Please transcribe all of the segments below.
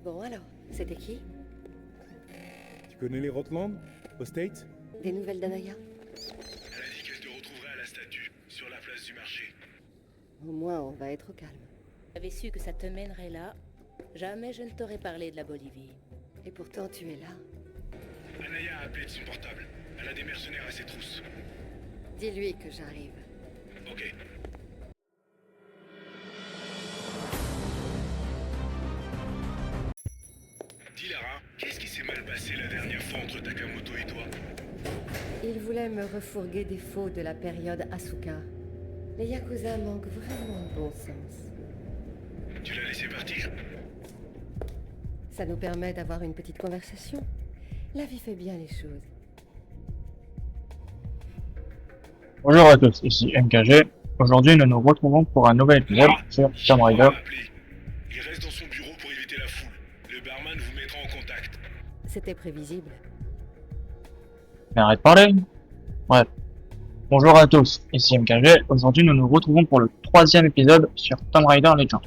Bon alors, c'était qui? Tu connais les Rotland, aux States? Des nouvelles d'Anaya? Elle a dit qu'elle te retrouverait à la statue, sur la place du marché. Au moins, on va être au calme. J'avais su que ça te mènerait là. Jamais je ne t'aurais parlé de la Bolivie. Et pourtant, tu es là. Anaya a appelé de son portable. Elle a des mercenaires à ses trousses. Dis-lui que j'arrive. Ok. Dis Lara, qu'est-ce qui s'est mal passé la dernière fois entre Takamoto et toi? Il voulait me refourguer des faux de la période Asuka. Les Yakuza manquent vraiment de bon sens. Tu l'as laissé partir? Ça nous permet d'avoir une petite conversation. La vie fait bien les choses. Bonjour à tous, ici MKG. Aujourd'hui, nous nous retrouvons pour un nouvel épisode sur Tomb Raider. Il reste dans son bureau pour éviter la foule. Le barman vous mettra en contact. C'était prévisible. Mais arrête de parler. Bref. Bonjour à tous, ici MKG. Aujourd'hui, nous nous retrouvons pour le 3e épisode sur Tomb Raider Legend.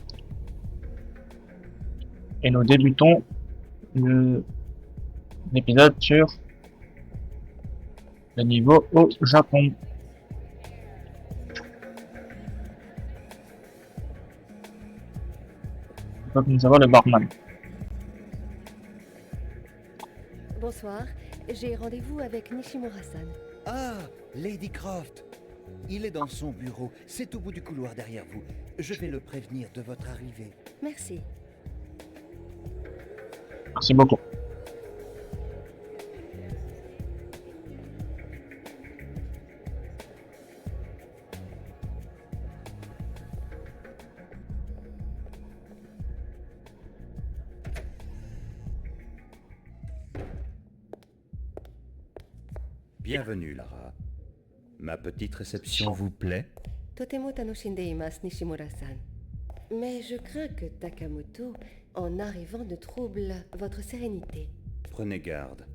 Et nous débutons l'épisode sur le niveau au Japon. Comme nous avons le barman. Bonsoir, j'ai rendez-vous avec Nishimura-san. Ah, Lady Croft. Il est dans son bureau, c'est au bout du couloir derrière vous. Je vais le prévenir de votre arrivée. Merci. Merci beaucoup. Bienvenue, Lara. Ma petite réception vous plaît? Totemo tanoshindeimasu, Nishimura-san. Mais je crains que Takamoto, en arrivant, ne trouble votre sérénité. Prenez garde.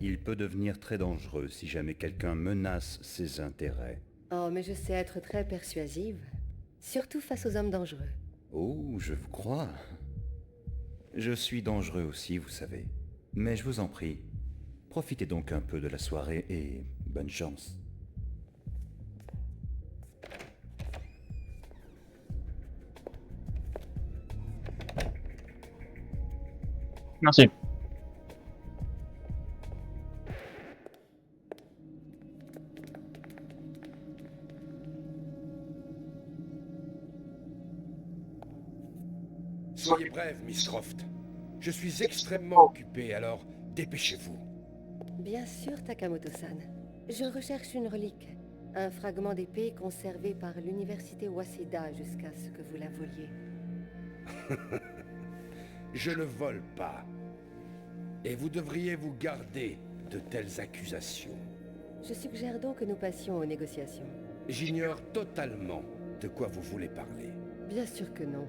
Il peut devenir très dangereux si jamais quelqu'un menace ses intérêts. Oh, mais je sais être très persuasive. Surtout face aux hommes dangereux. Oh, je vous crois. Je suis dangereux aussi, vous savez. Mais je vous en prie, profitez donc un peu de la soirée et bonne chance. Merci. Soyez brève, Miss Croft. Je suis extrêmement occupé, alors dépêchez-vous. Bien sûr, Takamoto-san. Je recherche une relique. Un fragment d'épée conservé par l'université Waseda jusqu'à ce que vous la voliez. Je ne vole pas. Et vous devriez vous garder de telles accusations. Je suggère donc que nous passions aux négociations. J'ignore totalement de quoi vous voulez parler. Bien sûr que non.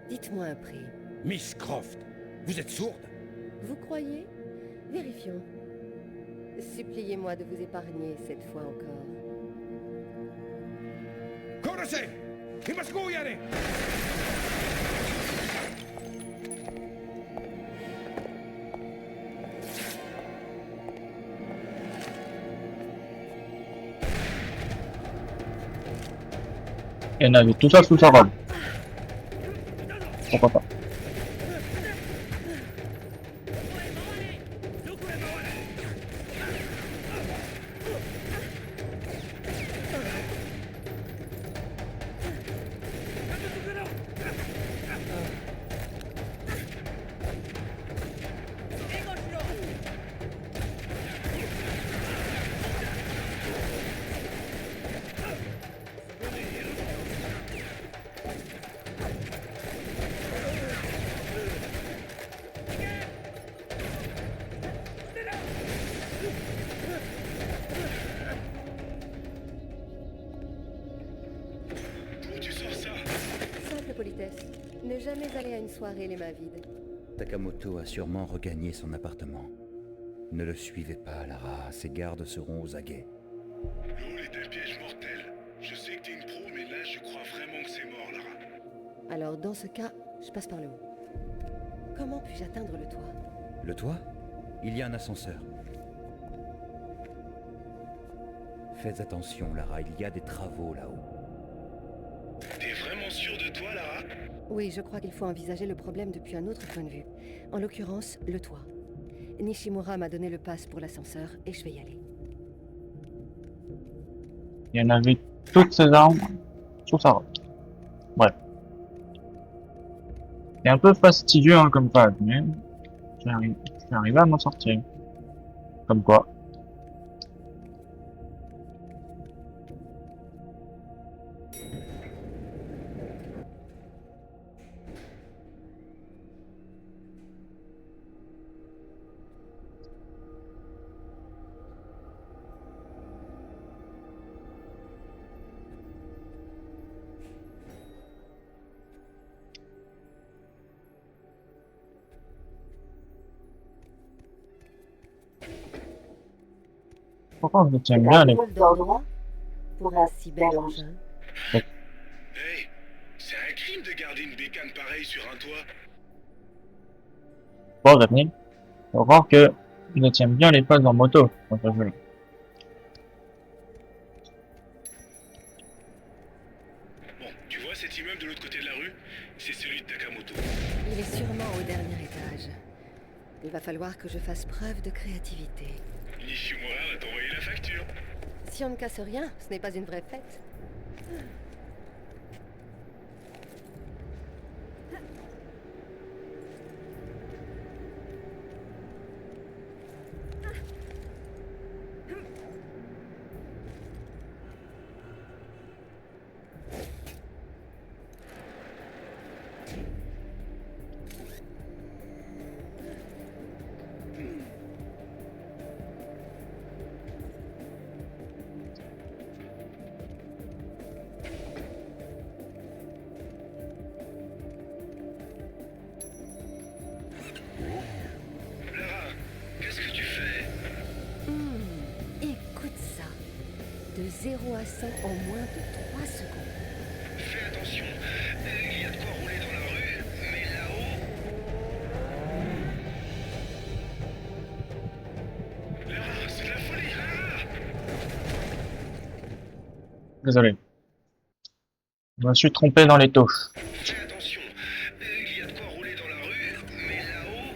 Dites-moi un prix. Miss Croft, vous êtes sourde? Vous croyez? Vérifions. Suppliez-moi de vous épargner cette fois encore. Korose! Imascouyane! Et elle avait tout ça sous sa robe. Pourquoi pas. D'où tu sors ça? Simple politesse. Ne jamais aller à une soirée les mains vides. Takamoto a sûrement regagné son appartement. Ne le suivez pas, Lara. Ses gardes seront aux aguets. Le hall est un piège mortel. Je sais que t'es une pro, mais là, je crois vraiment que c'est mort, Lara. Alors dans ce cas, je passe par le haut. Comment puis-je atteindre le toit? Le toit? Il y a un ascenseur. Faites attention, Lara, il y a des travaux là-haut. T'es vraiment sûr de toi, Lara? Oui, je crois qu'il faut envisager le problème depuis un autre point de vue. En l'occurrence, le toit. Nishimura m'a donné le pass pour l'ascenseur et je vais y aller. Il y en avait toutes ces armes sur sa route. Bref. C'est un peu fastidieux hein, comme phase, mais je vais arriver à m'en sortir. Comme quoi. Pourquoi je tiens bien les... Drôle d'endroit pour un si bel engin. Hey, c'est un crime de garder une bécane pareille sur un toit. Bon, Daphne, faut voir que je tiens bien les phases en moto dans ce jeu. Bon, tu vois cet immeuble de l'autre côté de la rue? C'est celui de Takamoto. Il est sûrement au dernier étage. Il va falloir que je fasse preuve de créativité. Nishimura va t'envoyer la facture. Si on ne casse rien, ce n'est pas une vraie fête. Lara, qu'est-ce que tu fais? Écoute ça. De 0 à 100 en moins de 3 secondes. Fais attention, il y a de quoi rouler dans la rue, mais là-haut... Lara, c'est de la folie, Lara! Désolé. Je me suis trompé dans les touches. Fais attention, il y a de quoi rouler dans la rue, mais là-haut...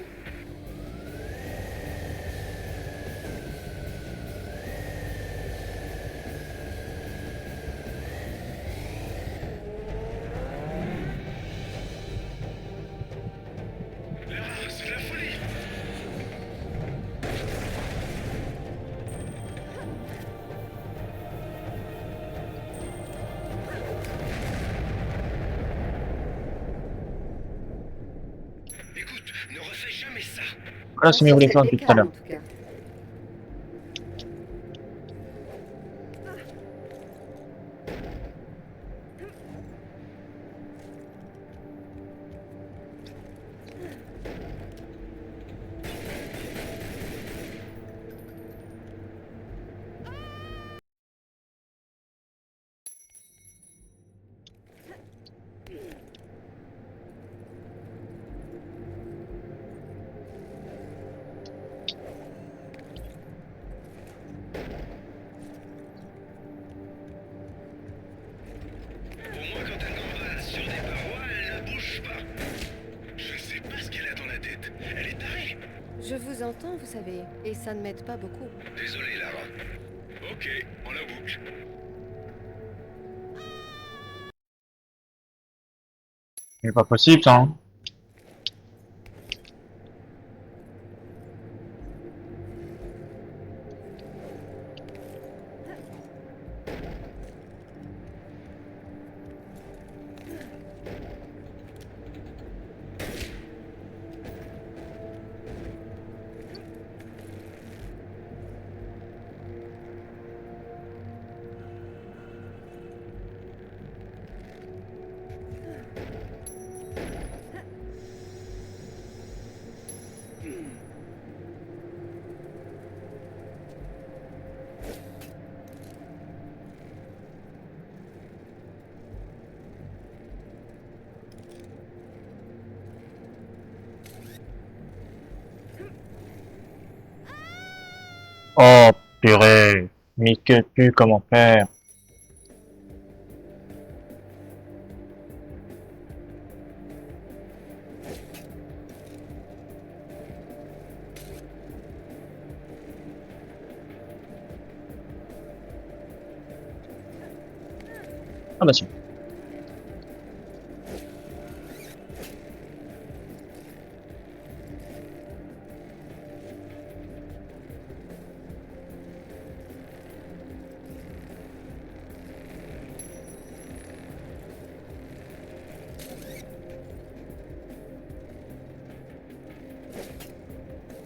Lara, c'est de la folie! Écoute, ne refais jamais ça! Voilà, c'est mieux vous les faire depuis tout à l'heure. En tout cas. Pour moi, quand elle gambade sur des parois, elle ne bouge pas. Je sais pas ce qu'elle a dans la tête. Elle est tarée. Je vous entends, vous savez, et ça ne m'aide pas beaucoup. Désolé, Lara. Ok, on la boucle. C'est pas possible ça, hein. Oh, purée. Mais que pu comment faire? Ah bah si.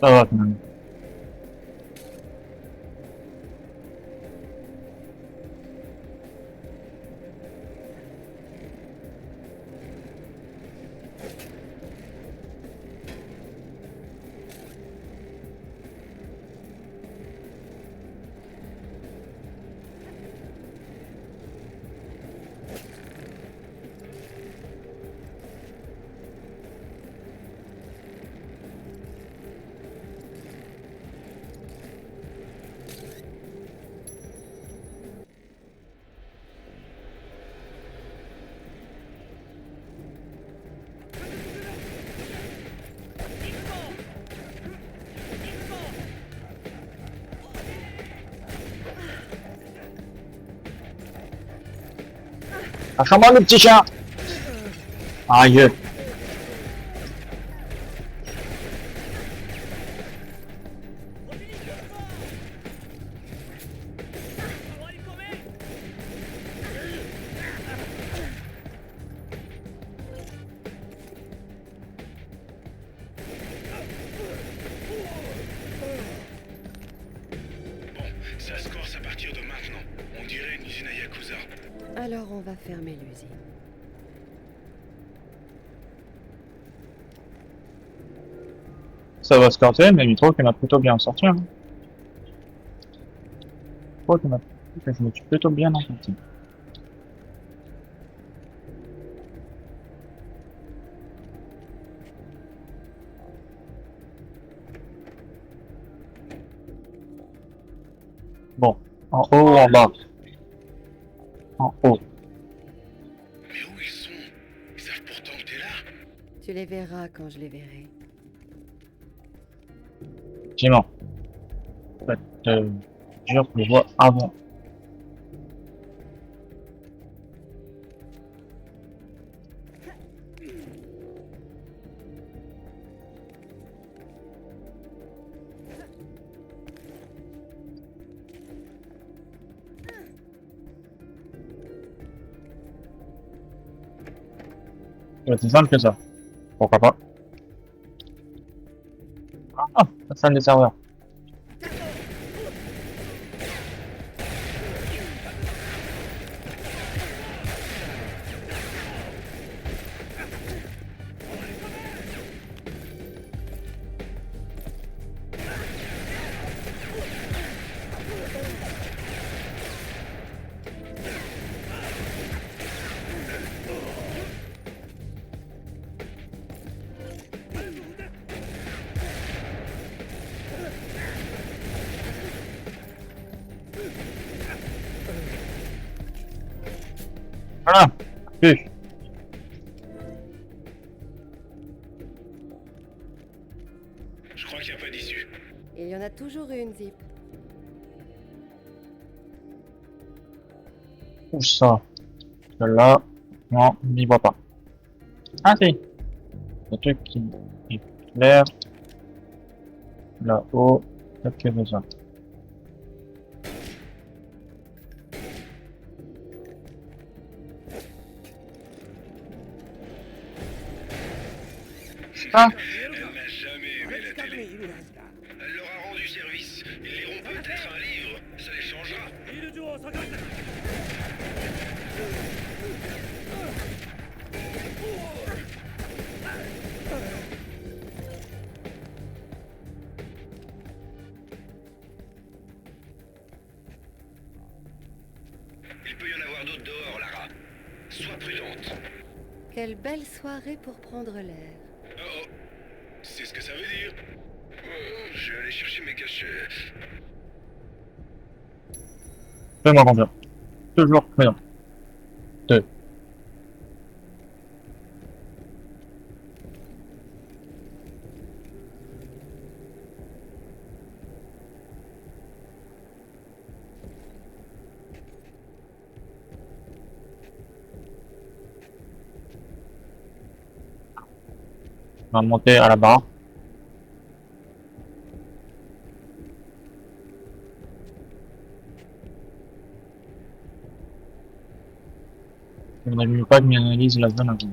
Ça va quand même. Ah, comment le petit chat? Aïe. Bon, ça se corse à partir de maintenant. On dirait une usine à Yakuza. Alors on va fermer l'usine. Ça va se corser, mais il trouve qu'il m'a plutôt bien sorti. Hein. Je trouve que je me suis plutôt bien en sorti. Bon, en haut ou en bas? En haut. Mais où ils sont? Ils savent pourtant que t'es là. Tu les verras quand je les verrai. Effectivement. En fait, jure que je le vois avant. C'est aussi simple que ça. Pourquoi pas? Ah, la salle des serveurs. Voilà. Plus. Je crois qu'il n'y a pas d'issue. Il y en a toujours une, Zip. Où ça? Celle-là. Non, on n'y voit pas. Ah si. Le truc qui est clair. Là-haut. Peut-être que c'est ça. Ah. Elle n'a jamais aimé la télé. Elle leur a rendu service. Ils liront peut-être un livre. Ça les changera. Il peut y en avoir d'autres dehors, Lara. Sois prudente. Quelle belle soirée pour prendre l'air. Oh oh. C'est ce que ça veut dire. Je vais aller chercher mes cachets. Fais-moi confiance. Toujours prudent. 2. On va monter à la barre. On n'a mieux pas que analyse la zone avant.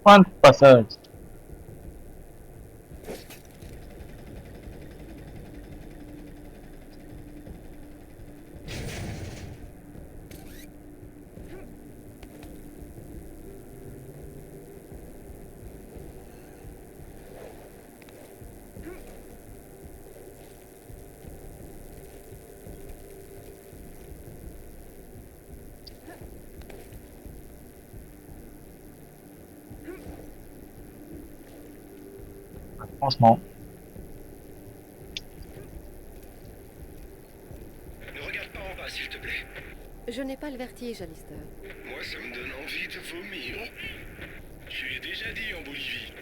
Point de passage. Franchement. Ne regarde pas en bas, s'il te plaît. Je n'ai pas le vertige, Alistair. Moi, ça me donne envie de vomir. Je l'ai déjà dit en Bolivie.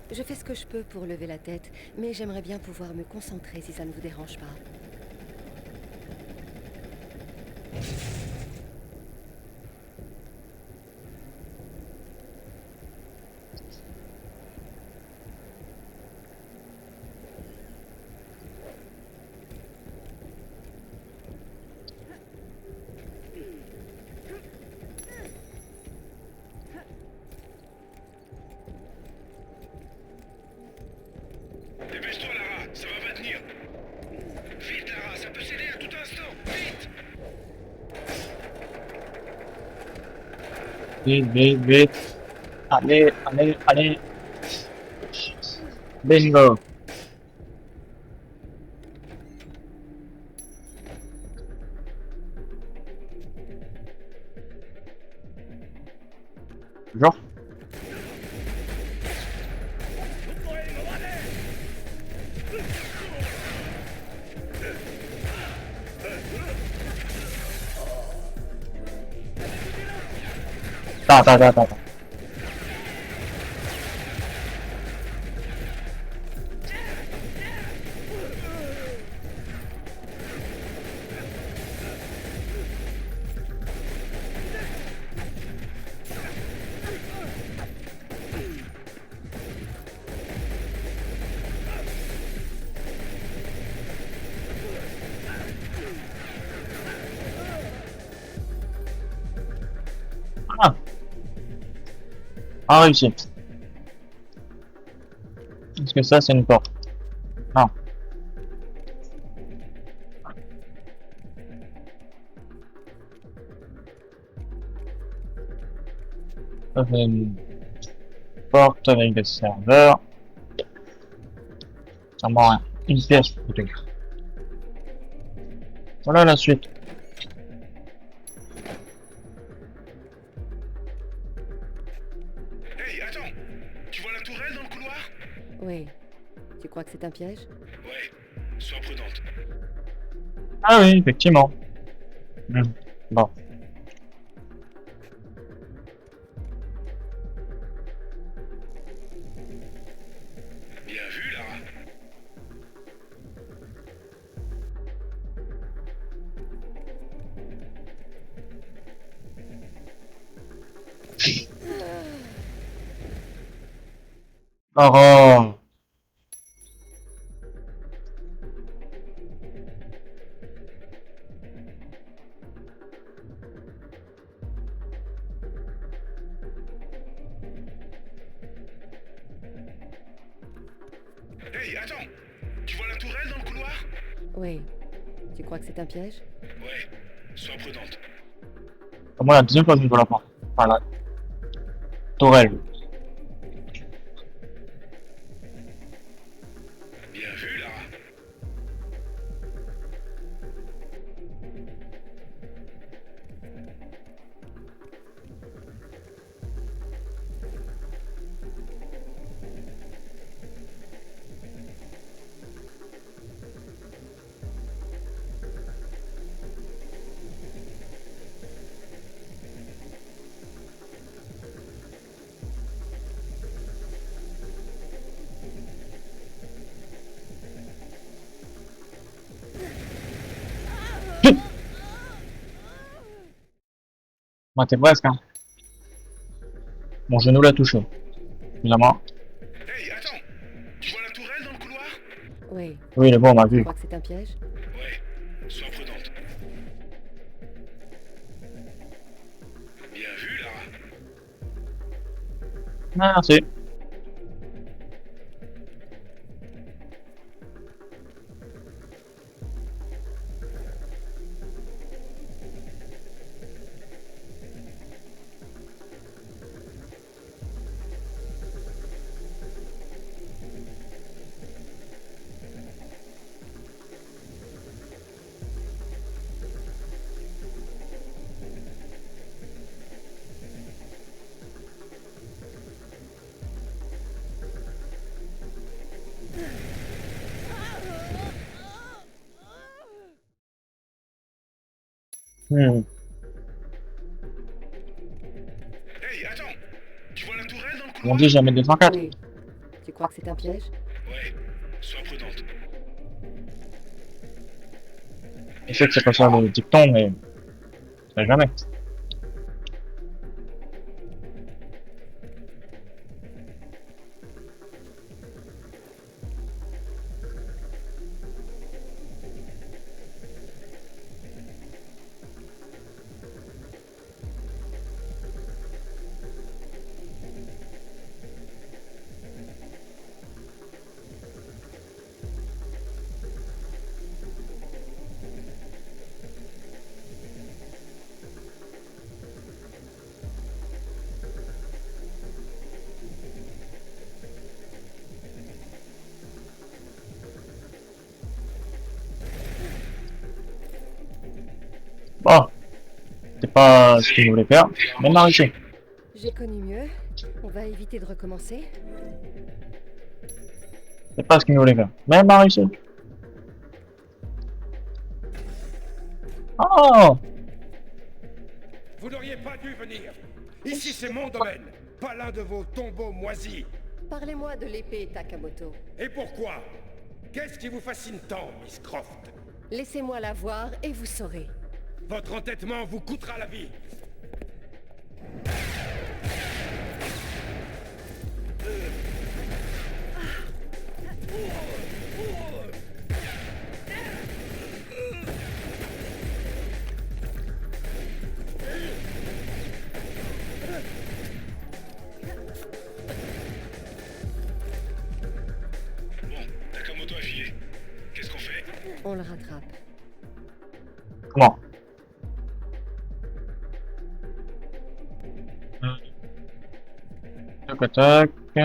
Je fais ce que je peux pour lever la tête, mais j'aimerais bien pouvoir me concentrer si ça ne vous dérange pas. Dépêche-toi, Lara, ça va pas tenir. Vite, Lara, ça peut céder à tout instant. Vite. Vite, vite, vite. Allez, allez, allez. Bingo. Toujours. Attends. Ah. Ah, réussi. Est-ce que ça, c'est une porte? Non. Ça, c'est une porte avec des serveurs. Ça me rend une pièce plutôt. Voilà la suite. Hey, attends. Tu vois la tourelle dans le couloir? Oui. Tu crois que c'est un piège? Ouais. Sois prudente. Ah oui, effectivement. Bon. Bien vu, Lara. Oh. Hey, attends! Tu vois la tourelle dans le couloir? Oui. Tu crois que c'est un piège? Ouais, sois prudente. Au moins la deuxième fois que je vois la porte. Enfin, la tourelle. Bien vu, Lara. Moi, t'es presque, hein. Mon genou l'a touché. Évidemment. Hey, attends! Tu vois la tourelle dans le couloir? Oui. Oui, il est bon, on m'a Tu vu. crois que c'est un piège? Ouais, sois prudente. Bien vu, Lara. Merci. Hmm. Hey, attends! Tu vois la tourelle dans le On couloir? dit jamais 204. Oui. Tu crois que c'est un piège? Ouais, sois prudente. Je sais que c'est pas ça le dicton, mais je sais jamais. Bon, c'est pas ce qu'il voulait faire, mais il m'a réussi. J'ai connu mieux. On va éviter de recommencer. C'est pas ce qu'il voulait faire, mais il m'a réussi. Oh! Vous n'auriez pas dû venir. Ici, c'est mon domaine, pas l'un de vos tombeaux moisis. Parlez-moi de l'épée, Takamoto. Et pourquoi? Qu'est-ce qui vous fascine tant, Miss Croft? Laissez-moi la voir et vous saurez. Votre entêtement vous coûtera la vie. Bon, Takamoto a filé. Qu'est-ce qu'on fait? On le rattrape. Comment? Tac, tac. Il y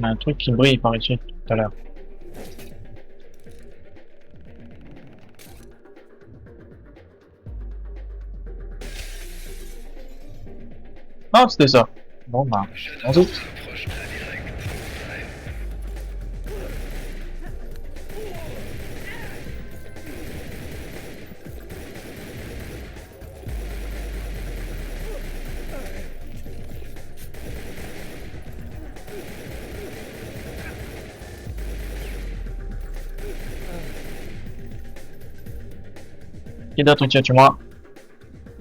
a un truc qui brille par ici tout à l'heure. Ah, c'était ça. Bon, bah, on J'adore doute. cette approche très directe. Ouais. Qui d'autre tire sur moi?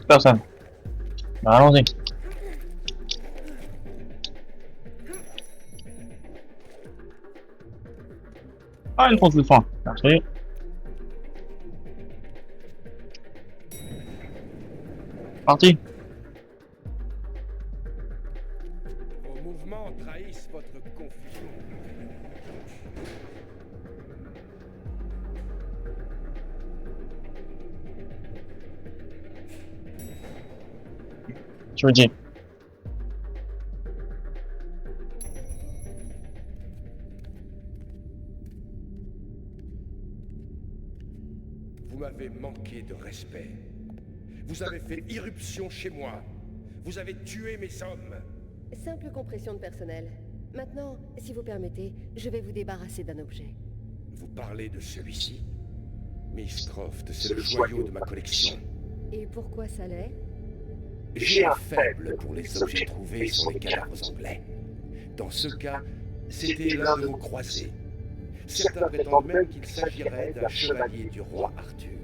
Personne. Bah, allons-y. Ah, une fonce de frein. Merci. Parti. Vos mouvements trahissent votre confusion. Je vous dis. Vous m'avez manqué de respect. Vous avez fait irruption chez moi. Vous avez tué mes hommes. Simple compression de personnel. Maintenant, si vous permettez, je vais vous débarrasser d'un objet. Vous parlez de celui-ci? Miss Croft, c'est le joyau de ma collection. Et pourquoi ça l'est? J'ai un faible pour les objets trouvés sur les cadavres anglais. Dans ce cas, c'était l'un de vos croisés. Certains prétendent même qu'il s'agirait d'un chevalier du roi Arthur.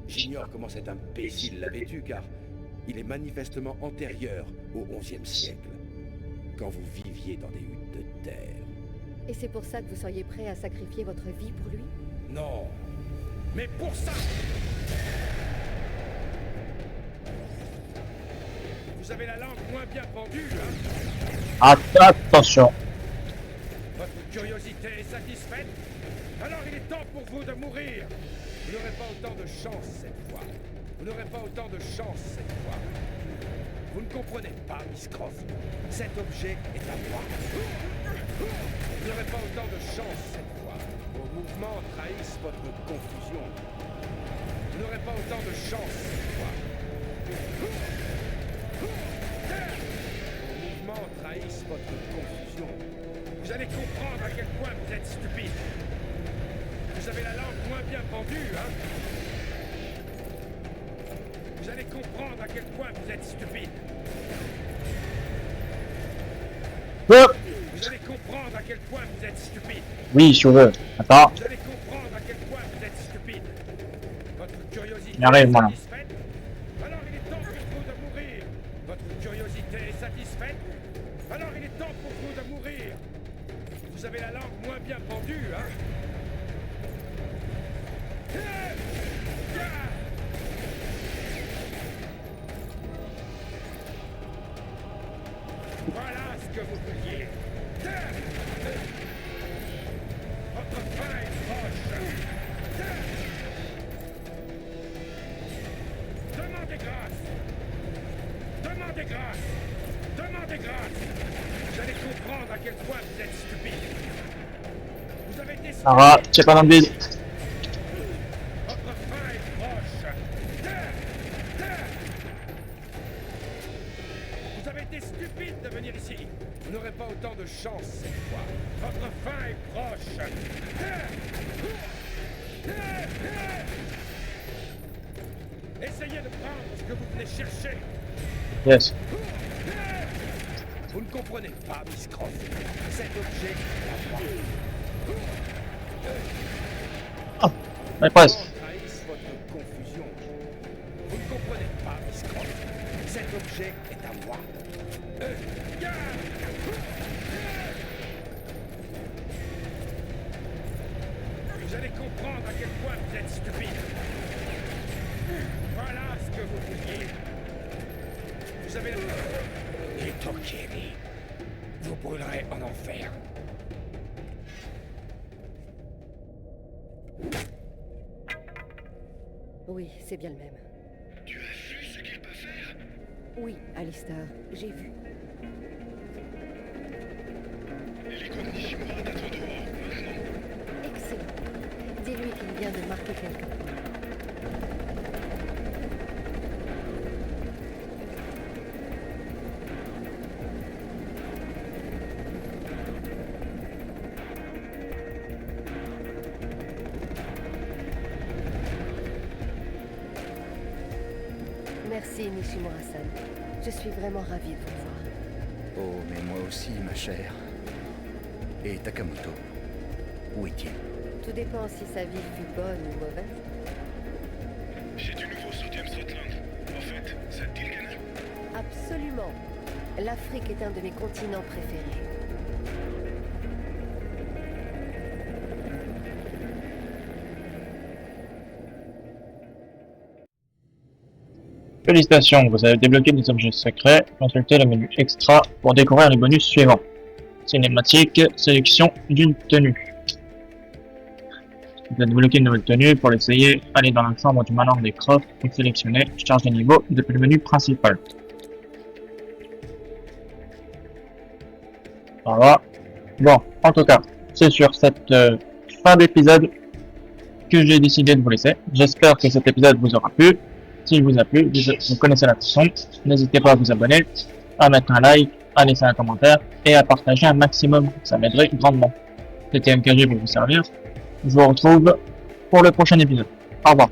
J'ignore comment cet imbécile l'avait tué, car il est manifestement antérieur au XIe siècle, quand vous viviez dans des huttes de terre. Et c'est pour ça que vous seriez prêt à sacrifier votre vie pour lui? Non, mais pour ça, vous avez la langue moins bien pendue, hein? Attention. Votre curiosité est satisfaite? Alors il est temps pour vous de mourir. Vous n'aurez pas autant de chance cette fois. Vous n'aurez pas autant de chance cette fois. Vous ne comprenez pas, Miss Croft. Cet objet est à moi. Vous n'aurez pas autant de chance cette fois. Vos mouvements trahissent votre confusion. Vous n'aurez pas autant de chance cette fois. Vos mouvements trahissent votre confusion. Vous allez comprendre à quel point vous êtes stupide. Vous avez la langue moins bien pendue, hein? Vous allez comprendre à quel point vous êtes stupide. Vous allez comprendre à quel point vous êtes stupide. Oui, si on veut. Attends. Vous allez comprendre à quel point vous êtes stupide. Votre curiosité Il arrive, est voilà. satisfaite? Alors il est temps pour vous de mourir. Votre curiosité est satisfaite? Alors il est temps pour vous de mourir. Vous avez la langue moins bien pendue, hein? Voilà ce que vous vouliez. Votre fin est proche. Demandez grâce. Demandez grâce. Demandez grâce. Vous allez comprendre à quel point vous êtes stupide. Vous avez décidé. Sarah, c'est pas dans le vide. Votre fin est proche. Vous avez été stupide de venir ici. Vous n'aurez pas autant de chance cette fois. Votre fin est proche. Essayez de prendre ce que vous venez chercher. Yes. Vous ne comprenez pas, Miss Croft. Cet objet est à moi. Mais presque. Trahissent votre confusion. Vous ne comprenez pas, Miss Croft. Cet objet est à moi. Vous allez comprendre à quel point vous êtes stupide. Voilà ce que vous vouliez. Vous avez la... Et Tokiri, vous brûlerez en enfer. Oui, c'est bien le même. Tu as vu ce qu'il peut faire? Oui, Alistair, j'ai vu. Et les comptes Nishimura d'être dehors, maintenant. Excellent. Dis-lui qu'il vient de marquer quelque part. Merci, Nishimura-san. Je suis vraiment ravie de vous voir. Oh, mais moi aussi, ma chère. Et Takamoto, où est-il? Tout dépend si sa vie fut bonne ou mauvaise. J'ai du nouveau sur James Rutland. En fait, ça te dit le canal? Absolument. L'Afrique est un de mes continents préférés. Félicitations, vous avez débloqué des objets secrets. Consultez le menu extra pour découvrir les bonus suivants. Cinématique, sélection d'une tenue. Vous avez débloqué une nouvelle tenue. Pour l'essayer, allez dans la chambre du manoir des Croft et sélectionnez charge des niveaux depuis le menu principal. Voilà. Bon, en tout cas, c'est sur cette fin d'épisode que j'ai décidé de vous laisser. J'espère que cet épisode vous aura plu. S'il vous a plu, vous connaissez la façon. N'hésitez pas à vous abonner, à mettre un like, à laisser un commentaire et à partager un maximum. Ça m'aiderait grandement. C'était MKG pour vous servir. Je vous retrouve pour le prochain épisode. Au revoir.